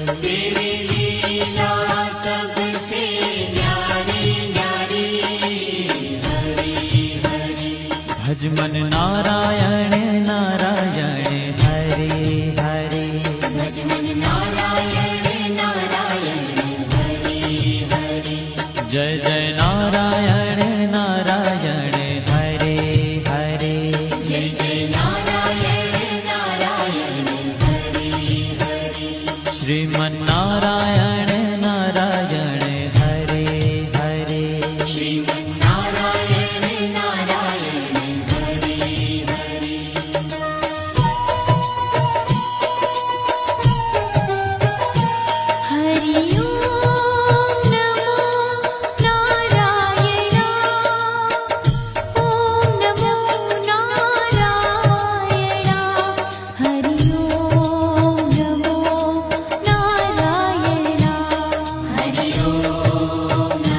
तेरी लीला सबसे न्यारी न्यारी। हरि हरि भज मन नारायण नारायण हरि हरि। भज मन नारायण नारायण हरि हरि। जय जय नारायण नारायण हरि हरि। जय जय नारायण नारायण हरि हरि। श्रीमन नारायण नारायण